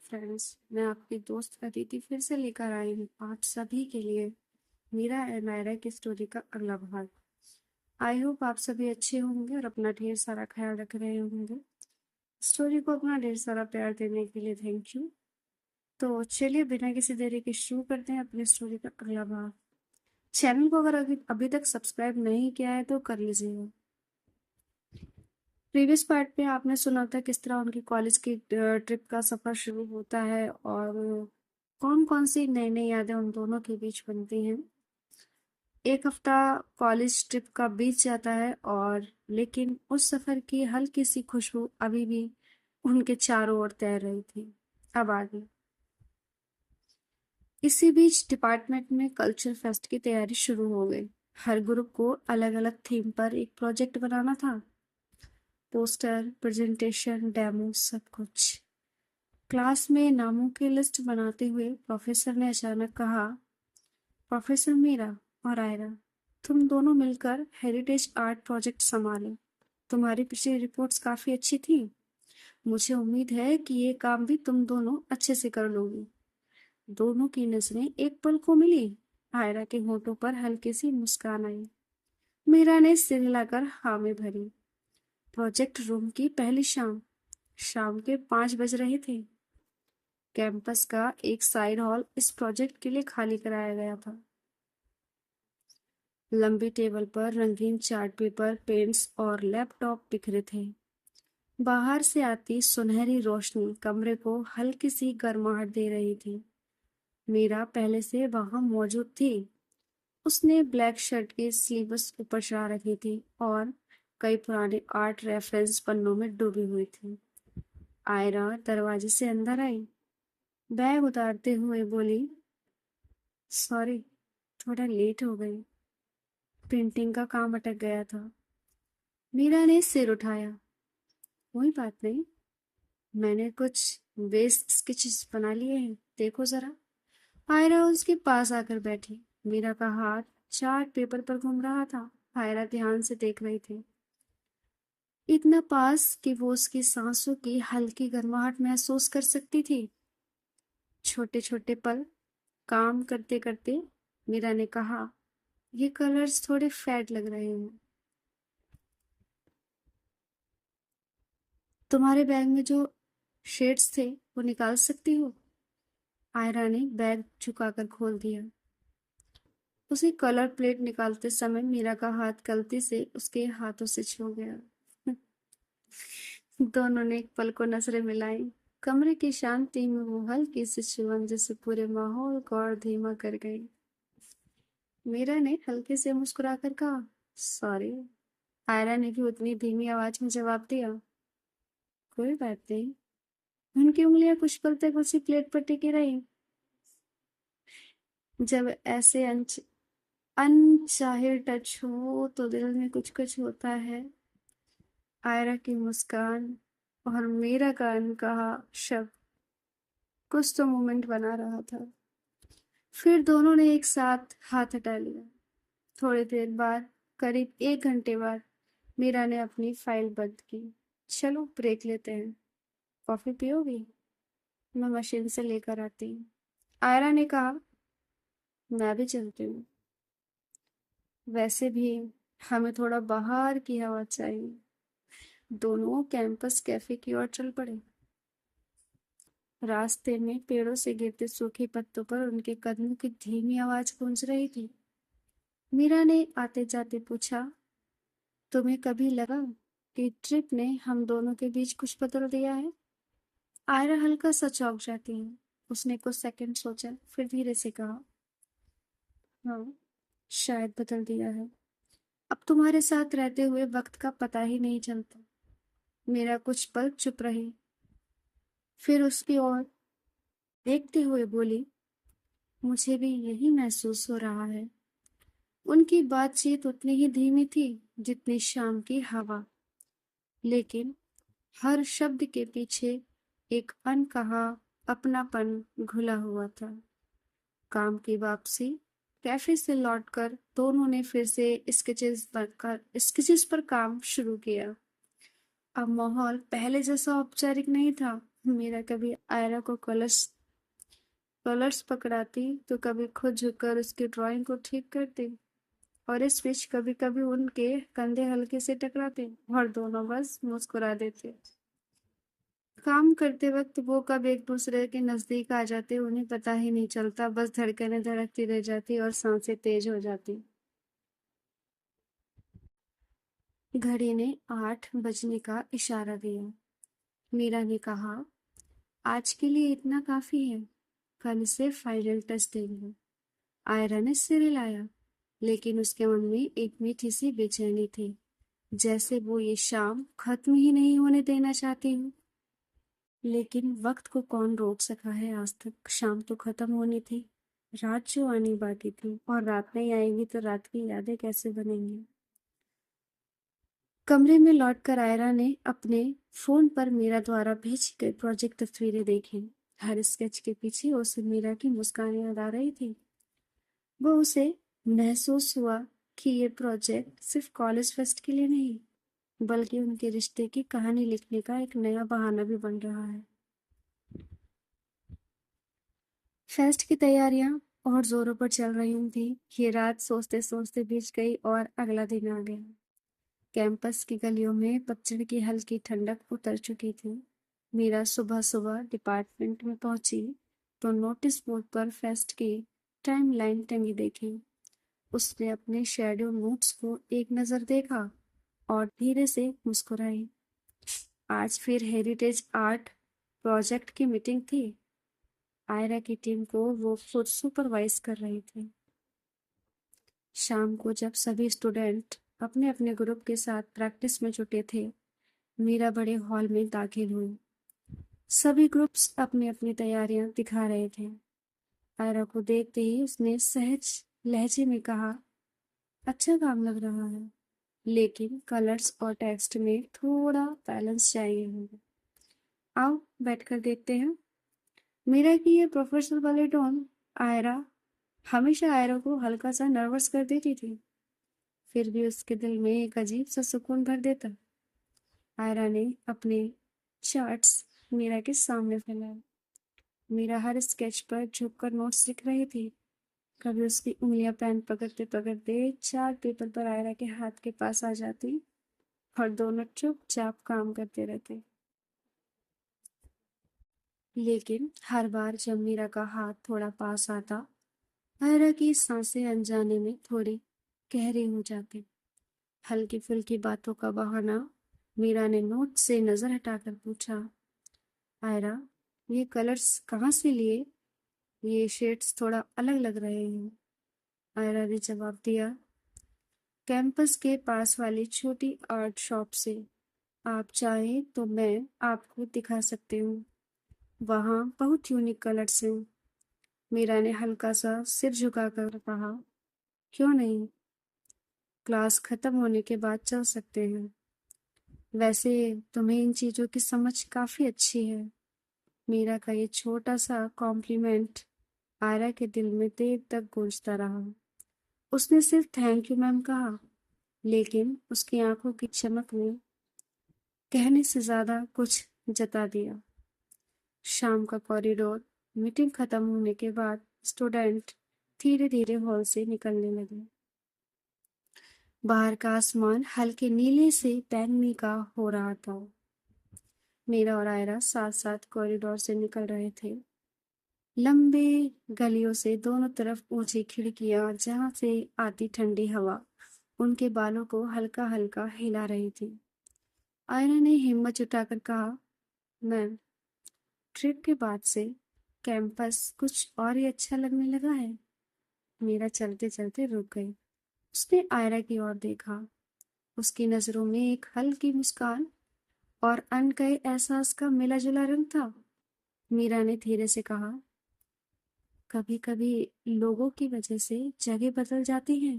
Friends, मैं आपकी दोस्त अदिति फिर से लेकर आई हूँ आप सभी के लिए मीरा एंड आयरा की स्टोरी का अगला भाग। आई होप आप सभी अच्छे होंगे और अपना ढेर सारा ख्याल रख रहे होंगे। स्टोरी को अपना ढेर सारा प्यार देने के लिए थैंक यू। तो चलिए बिना किसी देरी के शुरू करते हैं अपनी स्टोरी का अगला भाग। चैनल को अगर अभी अभी तक सब्सक्राइब नहीं किया है तो कर लीजिएगा। प्रीवियस पार्ट में आपने सुना था किस तरह उनकी कॉलेज की ट्रिप का सफर शुरू होता है और कौन कौन सी नई नई यादें उन दोनों के बीच बनती हैं। एक हफ्ता कॉलेज ट्रिप का बीत जाता है और लेकिन उस सफर की हल्की सी खुशबू अभी भी उनके चारों ओर तैर रही थी। अब आगे इसी बीच डिपार्टमेंट में कल्चर फेस्ट की तैयारी शुरू हो गई। हर ग्रुप को अलग अलग थीम पर एक प्रोजेक्ट बनाना था। पोस्टर, प्रेजेंटेशन, डेमो, सब कुछ। क्लास में नामों की लिस्ट बनाते हुए प्रोफेसर ने अचानक कहा, प्रोफेसर मीरा और आयरा, तुम दोनों मिलकर हेरिटेज आर्ट प्रोजेक्ट संभालो। तुम्हारी पिछली रिपोर्ट्स काफी अच्छी थी। मुझे उम्मीद है कि ये काम भी तुम दोनों अच्छे से कर लोगी। दोनों की नजरें एक पल को मिली। आयरा के होठों पर हल्की सी मुस्कान आई। मीरा ने सिर हिलाकर हाँ में भरी। प्रोजेक्ट रूम की पहली शाम। शाम के 5 बज रहे थे। कैंपस का एक साइड हॉल इस प्रोजेक्ट के लिए खाली कराया गया था। लंबी टेबल पर रंगीन चार्ट पेपर, पेंट्स और लैपटॉप बिखरे थे। बाहर से आती सुनहरी रोशनी कमरे को हल्की सी गर्माहट दे रही थी। मीरा पहले से वहां मौजूद थी। उसने ब्लैक शर्ट की स्लीव्स ऊपर चढ़ा रखी थी और कई पुराने आर्ट रेफरेंस पन्नों में डूबी हुई थी। आयरा दरवाजे से अंदर आई। बैग उतारते हुए बोली, सॉरी, थोड़ा लेट हो गई। प्रिंटिंग का काम अटक गया था। मीरा ने सिर उठाया। कोई बात नहीं, मैंने कुछ बेस्ट स्केचेस बना लिए हैं, देखो जरा। आयरा उसके पास आकर बैठी। मीरा का हाथ चार्ट पेपर पर घूम रहा था। आयरा ध्यान से देख रही थी, इतना पास कि वो उसकी सांसों की हल्की गर्माहट महसूस कर सकती थी। छोटे छोटे पल। काम करते करते मीरा ने कहा, ये कलर्स थोड़े फेड लग रहे हैं। तुम्हारे बैग में जो शेड्स थे वो निकाल सकती हो? आयरा ने बैग झुकाकर खोल दिया। उसे कलर प्लेट निकालते समय मीरा का हाथ गलती से उसके हाथों से छू गया। दोनों ने एक पल को नजरें मिलाई। कमरे की शांति में वो हल्की सी चुभन जैसे पूरे माहौल को और धीमा कर गई। मीरा ने हल्के से मुस्कुराकर कहा, सॉरी। आयरा ने भी उतनी धीमी आवाज में जवाब दिया, कोई बात नहीं। उनकी उंगलियां कुछ पल तक उसी प्लेट पर टिकी रही। जब ऐसे अनचाहे टच हो तो दिल में कुछ कुछ होता है। आयरा की मुस्कान और मीरा का अनकहा शब्द कुछ तो मोमेंट बना रहा था। फिर दोनों ने एक साथ हाथ हटा लिया। थोड़ी देर बाद, करीब 1 घंटे बाद, मीरा ने अपनी फाइल बंद की। चलो ब्रेक लेते हैं। कॉफी पियोगी? मैं मशीन से लेकर आती हूँ। आयरा ने कहा, मैं भी चलती हूँ। वैसे भी हमें थोड़ा बाहर की हवा चाहिए। दोनों कैंपस कैफे की ओर चल पड़े। रास्ते में पेड़ों से गिरते सूखे पत्तों पर उनके कदमों की धीमी आवाज गूंज रही थी। मीरा ने आते जाते पूछा, तुम्हें कभी लगा कि ट्रिप ने हम दोनों के बीच कुछ बदल दिया है? आयरा हल्का सा चौंक जाती है। उसने कुछ सेकंड सोचा, फिर धीरे से कहा, हाँ, शायद बदल दिया है। अब तुम्हारे साथ रहते हुए वक्त का पता ही नहीं चलता। मेरा कुछ पल चुप रही, फिर उसकी ओर देखते हुए बोली, मुझे भी यही महसूस हो रहा है। उनकी बातचीत उतनी ही धीमी थी जितनी शाम की हवा, लेकिन हर शब्द के पीछे एक अनकहा अपनापन घुला हुआ था। काम की वापसी। कैफे से लौटकर दोनों ने फिर से स्केचेस पर काम शुरू किया। अब माहौल पहले जैसा औपचारिक नहीं था। मीरा कभी आयरा को कलर्स पकड़ाती तो कभी खुद झुककर उसकी ड्राइंग को ठीक करती, और इस बीच कभी कभी उनके कंधे हल्के से टकराते और दोनों बस मुस्कुरा देते। काम करते वक्त वो कब एक दूसरे के नजदीक आ जाते उन्हें पता ही नहीं चलता, बस धड़कनें धड़कती रह जाती और सांसें तेज हो जाती। घड़ी ने 8 बजने का इशारा दिया। मीरा ने कहा, आज के लिए इतना काफी है, कल से फाइनल टच देंगे। आयरा ने सिर हिलाया, लेकिन उसके मन में एक मीठी सी बेचैनी थी, जैसे वो ये शाम खत्म ही नहीं होने देना चाहती हूँ। लेकिन वक्त को कौन रोक सका है, आज तक शाम तो खत्म होनी थी, रात जो आनी बाकी थी, और रात नहीं आएगी तो रात की यादें कैसे बनेंगी। कमरे में लौटकर आयरा ने अपने फोन पर मीरा द्वारा भेजी गई प्रोजेक्ट तस्वीरें देखी। हर स्केच के पीछे उसे मीरा की मुस्कान याद आ रही थी। वो उसे महसूस हुआ कि ये प्रोजेक्ट सिर्फ कॉलेज फेस्ट के लिए नहीं, बल्कि उनके रिश्ते की कहानी लिखने का एक नया बहाना भी बन रहा है। फेस्ट की तैयारियां और जोरों पर चल रही थी। ये रात सोचते सोचते बीत गई और अगला दिन आ गया। कैंपस की गलियों में पतझड़ की हल्की ठंडक उतर चुकी थी। मीरा सुबह सुबह डिपार्टमेंट में पहुंची तो नोटिस बोर्ड पर फेस्ट की टाइमलाइन टंगी देखी। उसने अपने शेड्यूल नोट्स को एक नजर देखा और धीरे से मुस्कुराई। आज फिर हेरिटेज आर्ट प्रोजेक्ट की मीटिंग थी। आयरा की टीम को वो खुद सुपरवाइज कर रही थी। शाम को जब सभी स्टूडेंट अपने अपने ग्रुप के साथ प्रैक्टिस में जुटे थे, मीरा बड़े हॉल में दाखिल हुई। सभी ग्रुप्स अपनी अपनी तैयारियां दिखा रहे थे। आयरा को देखते ही उसने सहज लहजे में कहा, अच्छा काम लग रहा है, लेकिन कलर्स और टेक्स्ट में थोड़ा बैलेंस चाहिए होगा। आओ बैठकर देखते हैं। मीरा की ये प्रोफेशनल वाली टोन आयरा हमेशा आयरा को हल्का सा नर्वस कर देती थी, फिर भी उसके दिल में एक अजीब सा सुकून भर देता। आयरा ने अपने चार्ट्स मीरा के सामने फैलाए। मीरा हर स्केच पर झुककर नोट्स लिख रही थी। कभी उसकी उंगलियां पेन पकड़ते पकड़ते चार्ट पेपर पर आयरा के हाथ के पास आ जाती और दोनों चुपचाप काम करते रहते। लेकिन हर बार जब मीरा का हाथ थोड़ा पास आता, आयरा की सांसें अनजाने में थोड़ी गहरी हो जाती। हल्की फुल्की बातों का बहाना मीरा ने नोट से नजर हटाकर पूछा, आयरा, ये कलर्स कहाँ से लिए? ये शेड्स थोड़ा अलग लग रहे हैं। आयरा ने जवाब दिया, कैंपस के पास वाली छोटी आर्ट शॉप से। आप चाहें तो मैं आपको दिखा सकती हूँ, वहाँ बहुत यूनिक कलर्स हैं। मीरा ने हल्का सा सिर झुकाकर कहा, क्यों नहीं, क्लास खत्म होने के बाद चल सकते हैं। वैसे तुम्हें इन चीजों की समझ काफी अच्छी है। मीरा का ये छोटा सा कॉम्प्लीमेंट आयरा के दिल में देर तक गूंजता रहा। उसने सिर्फ थैंक यू मैम कहा, लेकिन उसकी आंखों की चमक ने कहने से ज्यादा कुछ जता दिया। शाम का कॉरिडोर मीटिंग खत्म होने के बाद स्टूडेंट धीरे धीरे हॉल से निकलने लगे। बाहर का आसमान हल्के नीले से बैंगनी का हो रहा था। मीरा और आयरा साथ साथ कॉरिडोर से निकल रहे थे। लंबे गलियों से दोनों तरफ ऊंची खिड़कियां, जहां से आती ठंडी हवा उनके बालों को हल्का हल्का हिला रही थी। आयरा ने हिम्मत जुटाकर कहा, मैम, ट्रिप के बाद से कैंपस कुछ और ही अच्छा लगने लगा है। मीरा चलते चलते रुक गई। उसने आयरा की ओर देखा। उसकी नजरों में एक हल्की मुस्कान और अनकहे एहसास का मिला जुला रंग था। मीरा ने धीरे से कहा, कभी कभी लोगों की वजह से जगह बदल जाती है।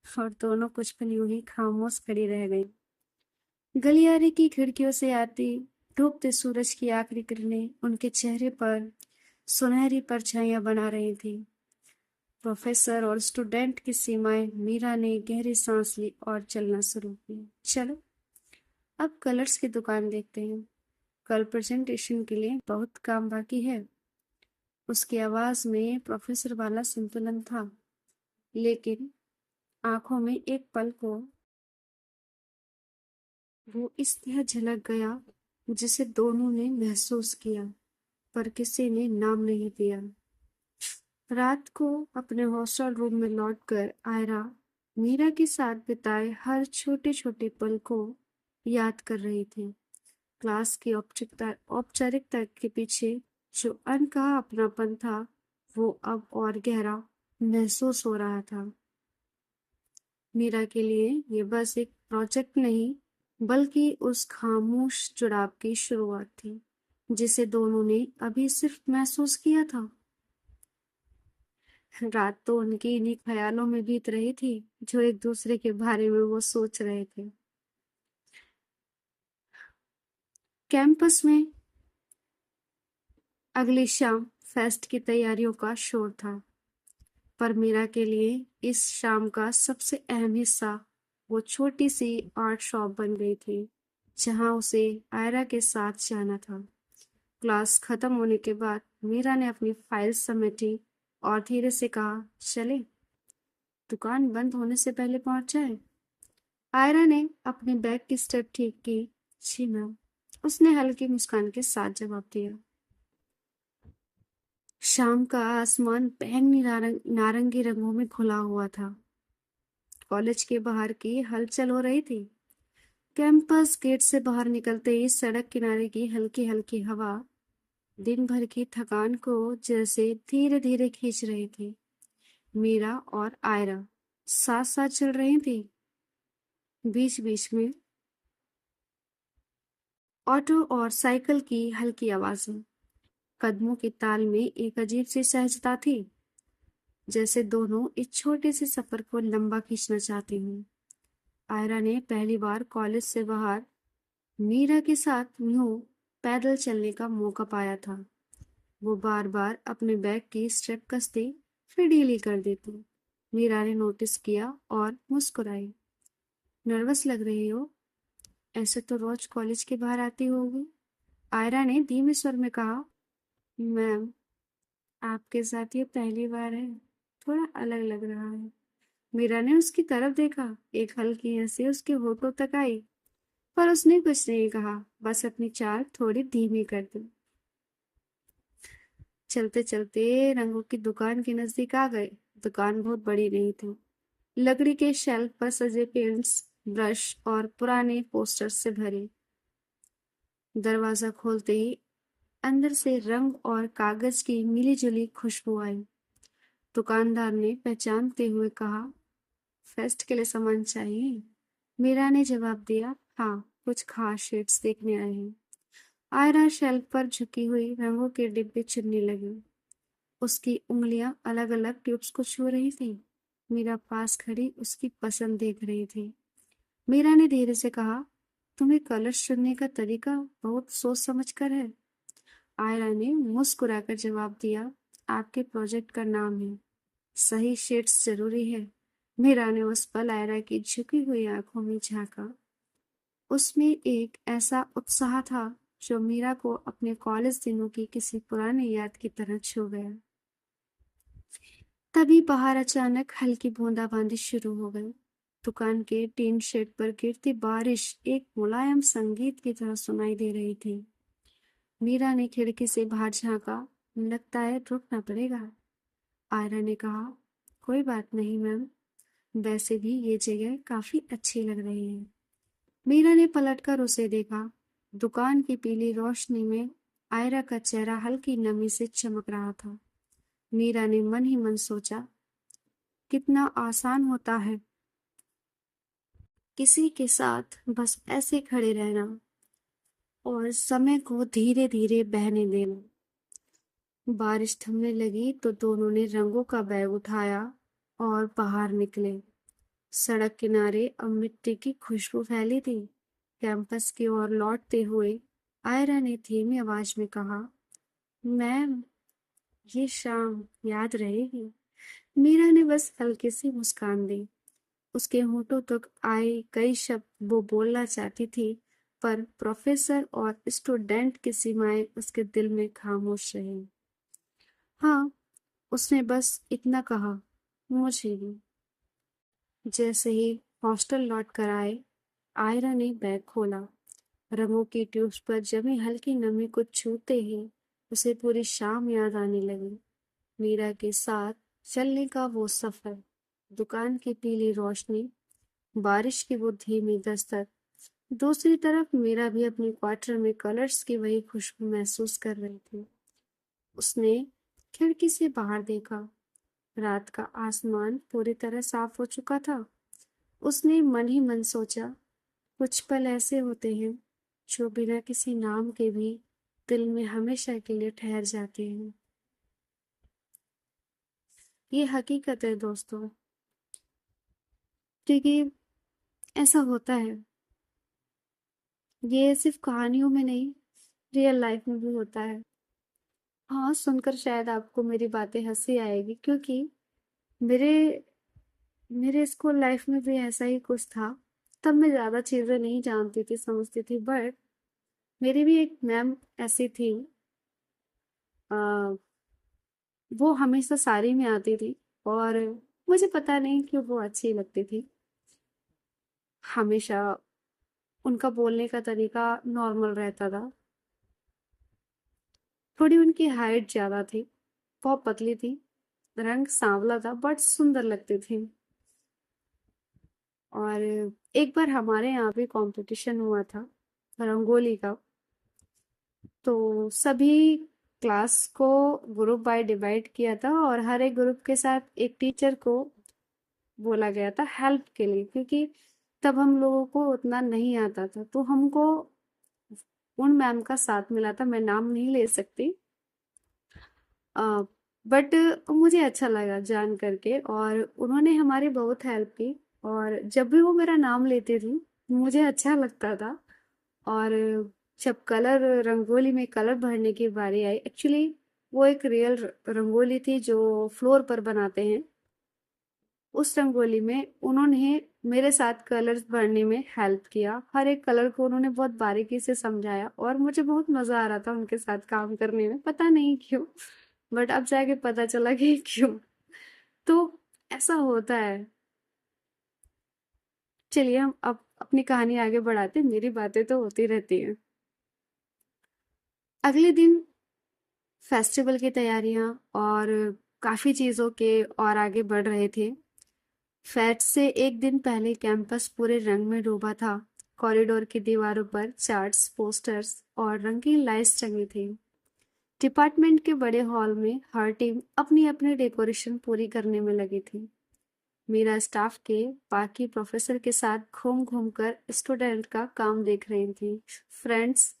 और दोनों कुछ पल यूं ही खामोश खड़ी रह गई। गलियारे की खिड़कियों से आती डूबते सूरज की आखिरी किरणें उनके चेहरे पर सुनहरी परछाइयां बना रही थी। प्रोफेसर और स्टूडेंट की सीमाएं, मीरा ने गहरी सांस ली और चलना शुरू किया। चलो अब कलर्स की दुकान देखते हैं। कल प्रेजेंटेशन के लिए बहुत काम बाकी है। उसकी आवाज में प्रोफेसर वाला संतुलन था, लेकिन आंखों में एक पल को वो इस तरह झलक गया जिसे दोनों ने महसूस किया, पर किसी ने नाम नहीं दिया। रात को अपने हॉस्टल रूम में लौटकर आयरा मीरा के साथ बिताए हर छोटे छोटे पल को याद कर रही थी। क्लास की औपचारिकता के पीछे जो अनकहा अपनापन था, वो अब और गहरा महसूस हो रहा था। मीरा के लिए ये बस एक प्रोजेक्ट नहीं, बल्कि उस खामोश जुड़ाव की शुरुआत थी जिसे दोनों ने अभी सिर्फ महसूस किया था। रात तो उनकी इन्हीं ख्यालों में बीत रही थी जो एक दूसरे के बारे में वो सोच रहे थे। कैंपस में अगली शाम फेस्ट की तैयारियों का शोर था, पर मीरा के लिए इस शाम का सबसे अहम हिस्सा वो छोटी सी आर्ट शॉप बन गई थी जहां उसे आयरा के साथ जाना था। क्लास खत्म होने के बाद मीरा ने अपनी फाइल समेटी और धीरे से कहा, चले, दुकान बंद होने से पहले पहुंच जाए। आयरा ने अपने बैग की स्टेप ठीक की। जी मैम, उसने हल्की मुस्कान के साथ जवाब दिया। शाम का आसमान बैंगनी नारंगी रंगों में घुला हुआ था। कॉलेज के बाहर की हलचल हो रही थी। कैंपस गेट से बाहर निकलते ही सड़क किनारे की हल्की हल्की हवा दिन भर की थकान को जैसे धीरे धीरे खींच रही थी। मीरा और आयरा साथ साथ चल रही थी। बीच बीच में ऑटो और साइकिल की हल्की आवाजें, कदमों की ताल में एक अजीब सी सहजता थी, जैसे दोनों इस छोटे से सफर को लंबा खींचना चाहती हूँ। आयरा ने पहली बार कॉलेज से बाहर मीरा के साथ यूं पैदल चलने का मौका पाया था। वो बार बार अपने बैग की स्ट्रेप कसती, फिर ढीली कर देती। मीरा ने नोटिस किया और मुस्कुराई। नर्वस लग रही हो? ऐसे तो रोज कॉलेज के बाहर आती होगी। आयरा ने धीमे स्वर में कहा। मैम, आपके साथ ये पहली बार है, थोड़ा अलग लग रहा है। मीरा ने उसकी तरफ देखा। एक हल्की हंसी उसके होठों तक आई, पर उसने कुछ नहीं कहा, बस अपनी चाल थोड़ी धीमी कर दी। चलते चलते रंगों की दुकान के नजदीक आ गए। दुकान बहुत बड़ी नहीं थी। लकड़ी के शेल्फ पर सजे पेंट्स, ब्रश और पुराने पोस्टर्स से भरे। दरवाजा खोलते ही अंदर से रंग और कागज की मिली-जुली खुशबू आई। दुकानदार ने पहचानते हुए कहा, फेस्ट के लिए सामान चाहिए? मीरा ने जवाब दिया, हाँ, कुछ खास शेड्स देखने आए हैं। आयरा शेल्फ पर झुकी हुई रंगों के डिब्बे चुनने लगी। उसकी उंगलियां अलग अलग ट्यूब्स को छू रही थी। मीरा पास खड़ी उसकी पसंद देख रही थी। मीरा ने धीरे से कहा, तुम्हें कलर्स चुनने का तरीका बहुत सोच समझ कर है। आयरा ने मुस्कुराकर जवाब दिया, आपके प्रोजेक्ट का नाम है, सही शेड्स जरूरी है। मीरा ने उस पल आयरा की झुकी हुई आंखों में झांका। उसमें एक ऐसा उत्साह था जो मीरा को अपने कॉलेज दिनों की किसी पुरानी याद की तरह छू गया। तभी बाहर अचानक हल्की बूंदाबांदी शुरू हो गई। दुकान के टीन शेड पर गिरती बारिश एक मुलायम संगीत की तरह सुनाई दे रही थी। मीरा ने खिड़की से बाहर झांका। लगता है रुकना पड़ेगा। आयरा ने कहा, कोई बात नहीं मैम, वैसे भी ये जगह काफी अच्छी लग रही है। मीरा ने पलटकर उसे देखा। दुकान की पीली रोशनी में आयरा का चेहरा हल्की नमी से चमक रहा था। मीरा ने मन ही मन सोचा, कितना आसान होता है किसी के साथ बस ऐसे खड़े रहना और समय को धीरे धीरे बहने देना। बारिश थमने लगी तो दोनों ने रंगों का बैग उठाया और बाहर निकले। सड़क किनारे अब मिट्टी की खुशबू फैली थी। कैंपस की ओर लौटते हुए आयरा ने धीमी आवाज में कहा, मैम, ये शाम याद रहेगी। मीरा ने बस हल्की सी मुस्कान दी। उसके होठों तक आए कई शब्द वो बोलना चाहती थी, पर प्रोफेसर और स्टूडेंट की सीमाएं उसके दिल में खामोश रही। हाँ, उसने बस इतना कहा, मुझे भी। जैसे ही हॉस्टल लौट कर आए, आयरा ने बैग खोला। रंगों की ट्यूब्स पर जमी हल्की नमी को छूते ही उसे पूरी शाम याद आने लगी। मीरा के साथ चलने का वो सफर, दुकान की पीली रोशनी, बारिश की वो धीमी दस्तक। दूसरी तरफ मीरा भी अपने क्वार्टर में कलर्स की वही खुशबू महसूस कर रही थी। उसने खिड़की से बाहर देखा। रात का आसमान पूरी तरह साफ हो चुका था। उसने मन ही मन सोचा, कुछ पल ऐसे होते हैं जो बिना किसी नाम के भी दिल में हमेशा के लिए ठहर जाते हैं। ये हकीकत है दोस्तों, क्योंकि ऐसा होता है। ये सिर्फ कहानियों में नहीं, रियल लाइफ में भी होता है। हाँ, सुनकर शायद आपको मेरी बातें हंसी आएगी, क्योंकि मेरे मेरे स्कूल लाइफ में भी ऐसा ही कुछ था। तब मैं ज्यादा चीजें नहीं जानती थी, समझती थी, बट मेरी भी एक मैम ऐसी थी। आ, वो हमेशा साड़ी में आती थी, और मुझे पता नहीं क्यों वो अच्छी लगती थी। हमेशा उनका बोलने का तरीका नॉर्मल रहता था। थोड़ी उनकी हाइट ज्यादा थी, बहुत पतली थी, रंग सांवला था, बट सुंदर लगती थी। और एक बार हमारे यहाँ पे कंपटीशन हुआ था रंगोली का। तो सभी क्लास को ग्रुप बाय डिवाइड किया था, और हर एक ग्रुप के साथ एक टीचर को बोला गया था हेल्प के लिए, क्योंकि तब हम लोगों को उतना नहीं आता था। तो हमको उन मैम का साथ मिला था, मैं नाम नहीं ले सकती, बट मुझे अच्छा लगा जान करके, और उन्होंने हमारी बहुत हेल्प की। और जब भी वो मेरा नाम लेती थी, मुझे अच्छा लगता था। और जब रंगोली में कलर भरने की बारी आई, एक्चुअली वो एक रियल रंगोली थी जो फ्लोर पर बनाते हैं। उस रंगोली में उन्होंने मेरे साथ कलर्स भरने में हेल्प किया। हर एक कलर को उन्होंने बहुत बारीकी से समझाया, और मुझे बहुत मजा आ रहा था उनके साथ काम करने में, पता नहीं क्यों, बट अब जाके पता चला कि क्यों। तो ऐसा होता है। चलिए हम अब अपनी कहानी आगे बढ़ाते हैं, मेरी बातें तो होती रहती हैं। अगले दिन फेस्टिवल की तैयारियां और काफी चीजों के और आगे बढ़ रहे थे। फेस्ट से एक दिन पहले कैंपस पूरे रंग में डूबा था। कॉरिडोर की दीवारों पर चार्ट्स, पोस्टर्स और रंगीन लाइट्स टंगी थी। डिपार्टमेंट के बड़े हॉल में हर टीम अपनी अपनी डेकोरेशन पूरी करने में लगी थी। मेरा स्टाफ के बाकी प्रोफेसर के साथ घूम घूम कर स्टूडेंट का काम देख रही थी। फ्रेंड्स,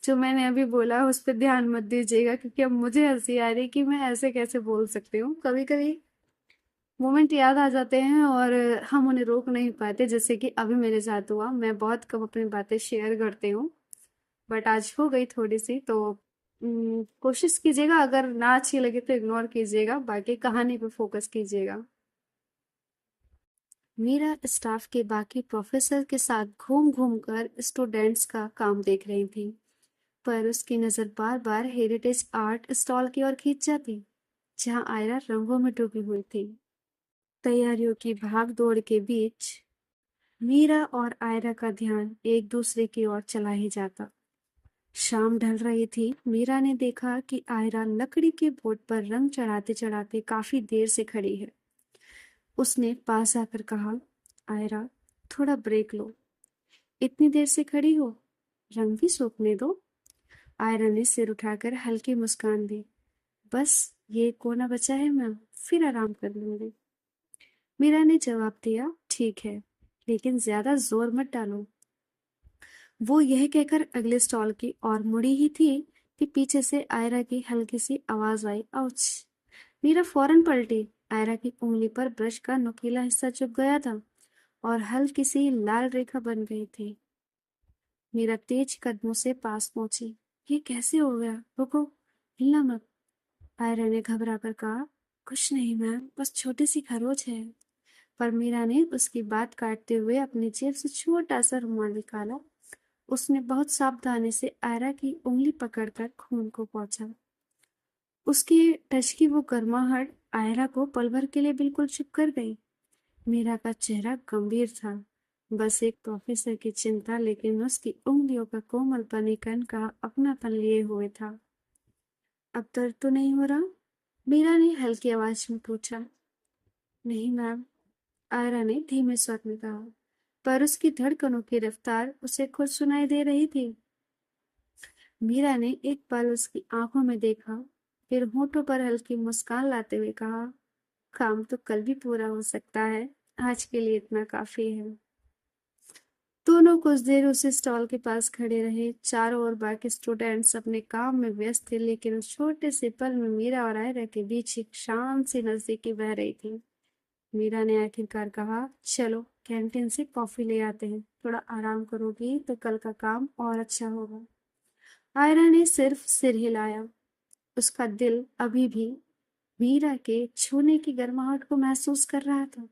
जो मैंने अभी बोला उस पर ध्यान मत दीजिएगा, क्योंकि अब मुझे हंसी आ रही कि मैं ऐसे कैसे बोल सकती हूँ। कभी कभी मोमेंट याद आ जाते हैं और हम उन्हें रोक नहीं पाते, जैसे कि अभी मेरे साथ हुआ। मैं बहुत कम अपनी बातें शेयर करती हूँ, बट आज हो गई थोड़ी सी। तो कोशिश कीजिएगा, अगर ना अच्छी लगे तो इग्नोर कीजिएगा, बाकी कहानी पे फोकस कीजिएगा। मीरा स्टाफ के बाकी प्रोफेसर के साथ घूम घूम कर स्टूडेंट्स का काम देख रही थी, पर उसकी नजर बार बार हेरिटेज आर्ट स्टॉल की ओर खींच जाती, जहां आयरा रंगों में डूबी हुई थी। तैयारियों की भाग दौड़ के बीच मीरा और आयरा का ध्यान एक दूसरे की ओर चला ही जाता। शाम ढल रही थी। मीरा ने देखा कि आयरा लकड़ी के बोर्ड पर रंग चढ़ाते चढ़ाते काफी देर से खड़ी है। उसने पास आकर कहा, आयरा, थोड़ा ब्रेक लो। इतनी देर से खड़ी हो, रंग भी सूखने दो। आयरा ने सिर उठाकर हल्की मुस्कान दी। बस ये कोना बचा है मैम, फिर आराम कर लूंगी। मीरा ने जवाब दिया, ठीक है, लेकिन ज्यादा जोर मत डालो। वो यह कहकर अगले स्टॉल की ओर मुड़ी ही थी कि पीछे से आयरा की हल्की सी आवाज आई, आउच। मीरा फौरन पलटी। आयरा की उंगली पर ब्रश का नुकीला हिस्सा चुभ गया था, और हल्की सी लाल रेखा बन गई थी। मीरा तेज कदमों से पास पहुंची। ये कैसे हो गया? रुको, हिलना मत। आयरा ने घबरा कर कहा, कुछ नहीं मैम, बस छोटी सी खरोच है। पर मीरा ने उसकी बात काटते हुए अपनी जेब से छोटा सा रुमाल निकाला उसने बहुत सावधानी से आयरा की उंगली पकड़कर खून को पोंछा। उसके टच की वो गर्माहट आयरा को पल भर के लिए बिल्कुल चुप कर गई। मीरा का चेहरा गंभीर था, बस एक प्रोफेसर की चिंता, लेकिन उसकी उंगलियों का कोमलपन एक का अपनापन लिए हुए था। अब दर्द तो नहीं हो रहा? मीरा ने हल्की आवाज में पूछा। नहीं मैम, आयरा ने धीमे स्वर में कहा, पर उसकी धड़कनों की रफ्तार उसे खुद सुनाई दे रही थी। मीरा ने एक पल उसकी आंखों में देखा, फिर होठों पर हल्की मुस्कान लाते हुए कहा, काम तो कल भी पूरा हो सकता है, आज के लिए इतना काफी है। दोनों कुछ देर उस स्टॉल के पास खड़े रहे। चारों ओर बाकी स्टूडेंट्स अपने काम में व्यस्त थे, लेकिन उस छोटे से पल में मीरा और आयरा के बीच एक शांत सी नजदीकी बह रही थी। मीरा ने आखिरकार कहा, चलो कैंटीन से कॉफी ले आते हैं, थोड़ा आराम करोगी तो कल का काम और अच्छा होगा। आयरा ने सिर्फ सिर हिलाया। उसका दिल अभी भी मीरा के छूने की गर्माहट को महसूस कर रहा था।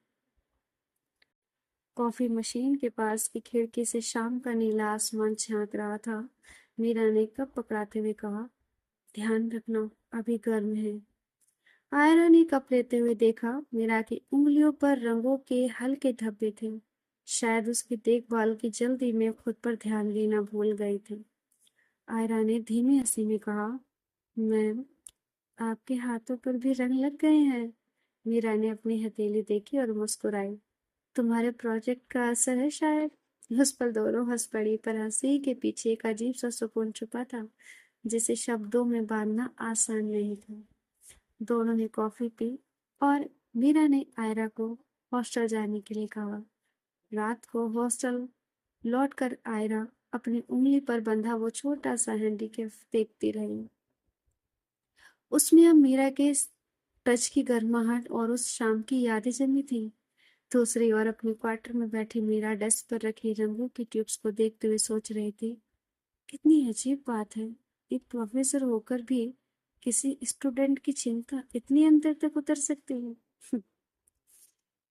कॉफी मशीन के पास की खिड़की से शाम का नीला आसमान झांक रहा था। मीरा ने कप पकड़ाते हुए कहा, ध्यान रखना, अभी गर्म है। आयरा ने कप लेते हुए देखा, मीरा की उंगलियों पर रंगों के हल्के धब्बे थे। शायद उसकी देखभाल की जल्दी में खुद पर ध्यान देना भूल गई थी। आयरा ने धीमी हंसी में कहा, मैम, आपके हाथों पर भी रंग लग गए हैं। मीरा ने अपनी हथेली देखी और मुस्कुराई। तुम्हारे प्रोजेक्ट का असर है शायद। उस पर दोनों हंस पड़ी, पर हंसी के पीछे एक अजीब सा सुकून छुपा था, जिसे शब्दों में बांधना आसान नहीं था। दोनों ने कॉफी पी और मीरा ने आयरा को हॉस्टल जाने के लिए कहा। रात को हॉस्टल लौटकर आयरा अपनी उंगली पर बंधा वो छोटा सा हैंडीकैप देखती रही। उसमें अब मीरा के टच की गर्माहट और उस शाम की यादें जमी थी। दूसरी ओर अपने क्वार्टर में बैठी मीरा डेस्क पर रखी रंगों की ट्यूब्स को देखते हुए सोच रही थी, कितनी अजीब बात है, एक प्रोफेसर होकर भी किसी स्टूडेंट की चिंता इतनी अंदर तक उतर सकती है।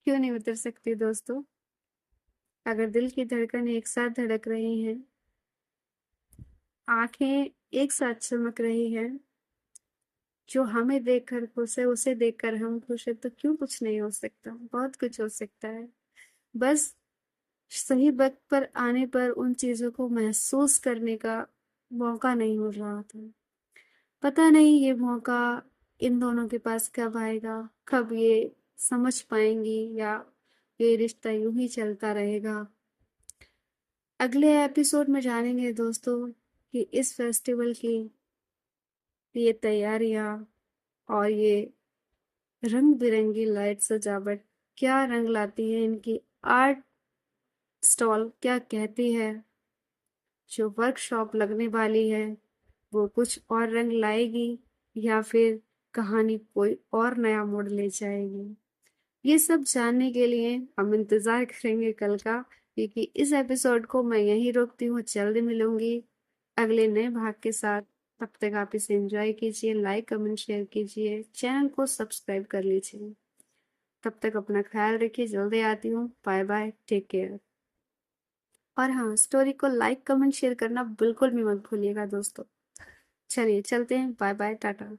क्यों नहीं उतर सकती दोस्तों? अगर दिल की धड़कन एक साथ धड़क रही हैं, आंखें एक साथ चमक रही हैं, जो हमें देखकर खुश है उसे देखकर हम खुश है, तो क्यों कुछ नहीं हो सकता? बहुत कुछ हो सकता है। बस सही वक्त पर आने पर उन चीजों को महसूस करने का मौका नहीं मिल रहा था। पता नहीं ये मौका इन दोनों के पास कब आएगा, कब ये समझ पाएंगी, या ये रिश्ता यूं ही चलता रहेगा। अगले एपिसोड में जानेंगे दोस्तों कि इस फेस्टिवल की ये तैयारियां और ये रंग बिरंगी लाइट सजावट क्या रंग लाती है, इनकी आर्ट स्टॉल क्या कहती है, जो वर्कशॉप लगने वाली है वो कुछ और रंग लाएगी, या फिर कहानी कोई और नया मोड़ ले जाएगी। ये सब जानने के लिए हम इंतजार करेंगे कल का, क्योंकि इस एपिसोड को मैं यहीं रोकती हूँ। जल्दी मिलूंगी अगले नए भाग के साथ। तब तक आप इसे एंजॉय कीजिए, लाइक कमेंट शेयर कीजिए, चैनल को सब्सक्राइब कर लीजिए। तब तक अपना ख्याल रखिए, जल्दी आती हूँ। Bye bye, take care. और हाँ, स्टोरी को लाइक कमेंट शेयर करना बिल्कुल भी मत भूलिएगा दोस्तों। चलिए चलते हैं, बाय बाय, टाटा।